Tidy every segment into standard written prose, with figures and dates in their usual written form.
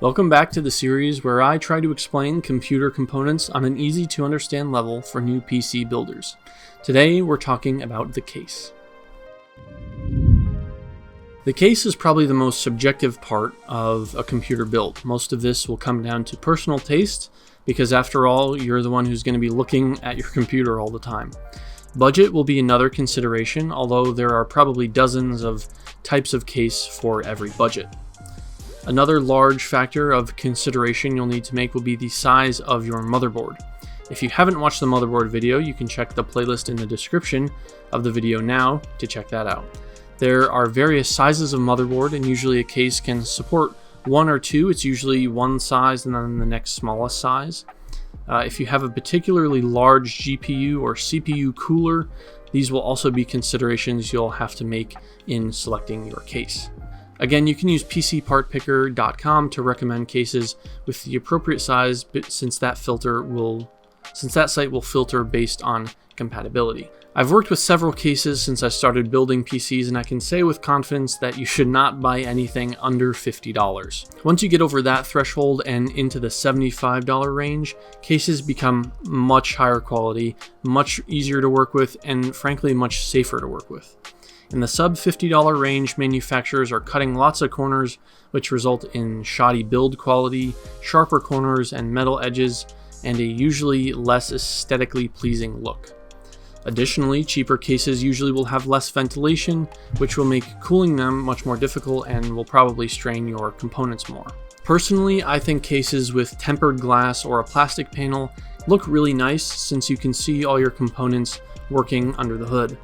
Welcome back to the series where I try to explain computer components on an easy to understand level for new PC builders. Today we're talking about the case. The case is probably the most subjective part of a computer build. Most of this will come down to personal taste because after all, you're the one who's going to be looking at your computer all the time. Budget will be another consideration, although there are probably dozens of types of case for every budget. Another large factor of consideration you'll need to make will be the size of your motherboard. If you haven't watched the motherboard video, you can check the playlist in the description of the video now to check that out. There are various sizes of motherboard, and usually a case can support one or two. It's usually one size and then the next smallest size. If you have a particularly large GPU or CPU cooler, these will also be considerations you'll have to make in selecting your case. Again, you can use PCPartPicker.com to recommend cases with the appropriate size, but since that site will filter based on compatibility. I've worked with several cases since I started building PCs, and I can say with confidence that you should not buy anything under $50. Once you get over that threshold and into the $75 range, cases become much higher quality, much easier to work with, and frankly much safer to work with. In the sub $50 range, manufacturers are cutting lots of corners, which result in shoddy build quality, sharper corners and metal edges, and a usually less aesthetically pleasing look. Additionally, cheaper cases usually will have less ventilation, which will make cooling them much more difficult and will probably strain your components more. Personally, I think cases with tempered glass or a plastic panel look really nice since you can see all your components working under the hood.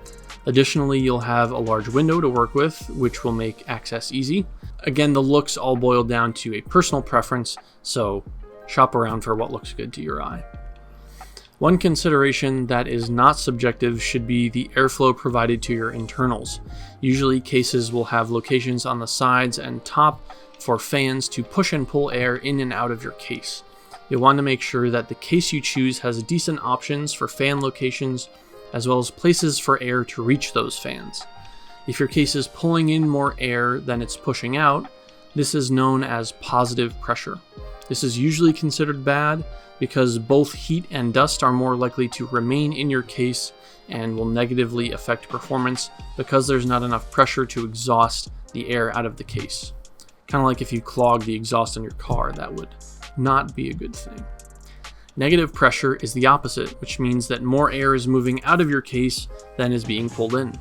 Additionally, you'll have a large window to work with, which will make access easy. Again, the looks all boil down to a personal preference, so shop around for what looks good to your eye. One consideration that is not subjective should be the airflow provided to your internals. Usually, cases will have locations on the sides and top for fans to push and pull air in and out of your case. You'll want to make sure that the case you choose has decent options for fan locations, as well as places for air to reach those fans. If your case is pulling in more air than it's pushing out, this is known as positive pressure. This is usually considered bad because both heat and dust are more likely to remain in your case and will negatively affect performance because there's not enough pressure to exhaust the air out of the case. Kind of like if you clog the exhaust on your car, that would not be a good thing. Negative pressure is the opposite, which means that more air is moving out of your case than is being pulled in.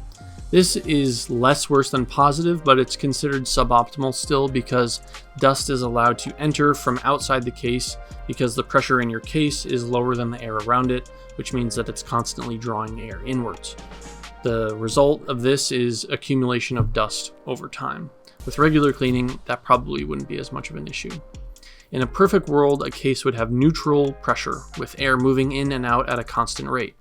This is less worse than positive, but it's considered suboptimal still because dust is allowed to enter from outside the case because the pressure in your case is lower than the air around it, which means that it's constantly drawing air inwards. The result of this is accumulation of dust over time. With regular cleaning, that probably wouldn't be as much of an issue. In a perfect world, a case would have neutral pressure, with air moving in and out at a constant rate.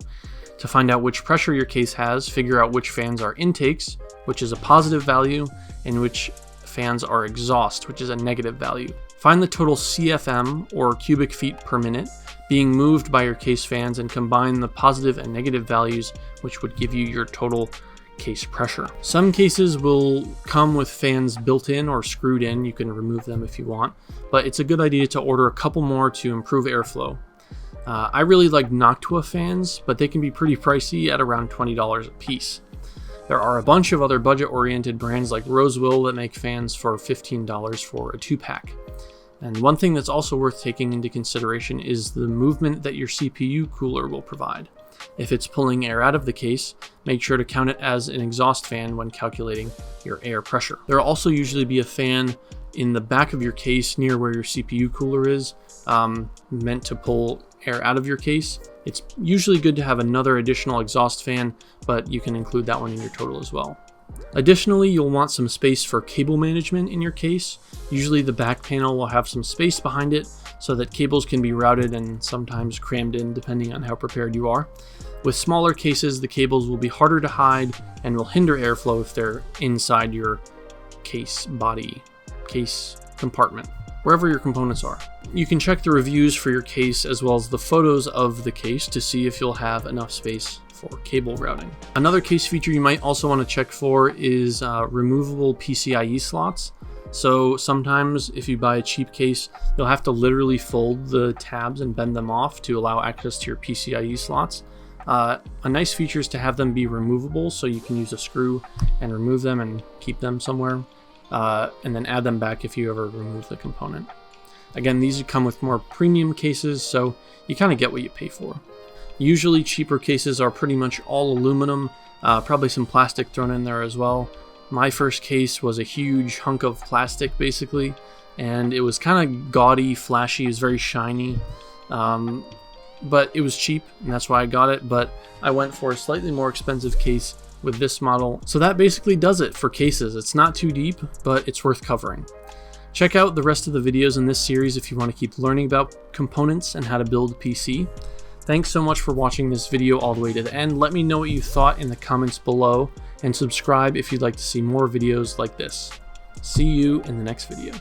To find out which pressure your case has, figure out which fans are intakes, which is a positive value, and which fans are exhaust, which is a negative value. Find the total CFM, or cubic feet per minute, being moved by your case fans and combine the positive and negative values, which would give you your total case pressure. Some cases will come with fans built in or screwed in. You can remove them if you want, but it's a good idea to order a couple more to improve airflow. I really like Noctua fans, but they can be pretty pricey at around $20 a piece. There are a bunch of other budget-oriented brands like Rosewill that make fans for $15 for a 2-pack. And one thing that's also worth taking into consideration is the movement that your CPU cooler will provide. If it's pulling air out of the case, make sure to count it as an exhaust fan when calculating your air pressure. There will also usually be a fan in the back of your case near where your CPU cooler is, meant to pull air out of your case. It's usually good to have another additional exhaust fan, but you can include that one in your total as well. Additionally, you'll want some space for cable management in your case. Usually the back panel will have some space behind it so that cables can be routed and sometimes crammed in depending on how prepared you are. With smaller cases, the cables will be harder to hide and will hinder airflow if they're inside your case body, case compartment, wherever your components are. You can check the reviews for your case as well as the photos of the case to see if you'll have enough space for cable routing. Another case feature you might also want to check for is removable PCIe slots. So sometimes if you buy a cheap case, you'll have to literally fold the tabs and bend them off to allow access to your PCIe slots. A nice feature is to have them be removable, so you can use a screw and remove them and keep them somewhere, and then add them back if you ever remove the component. Again, these come with more premium cases, so you kind of get what you pay for. Usually cheaper cases are pretty much all aluminum, probably some plastic thrown in there as well. My first case was a huge hunk of plastic basically, and it was kind of gaudy, flashy, it was very shiny, but it was cheap and that's why I got it. But I went for a slightly more expensive case with this model. So that basically does it for cases. It's not too deep, but it's worth covering. Check out the rest of the videos in this series if you want to keep learning about components and how to build a PC. Thanks so much for watching this video all the way to the end. Let me know what you thought in the comments below, and subscribe if you'd like to see more videos like this. See you in the next video.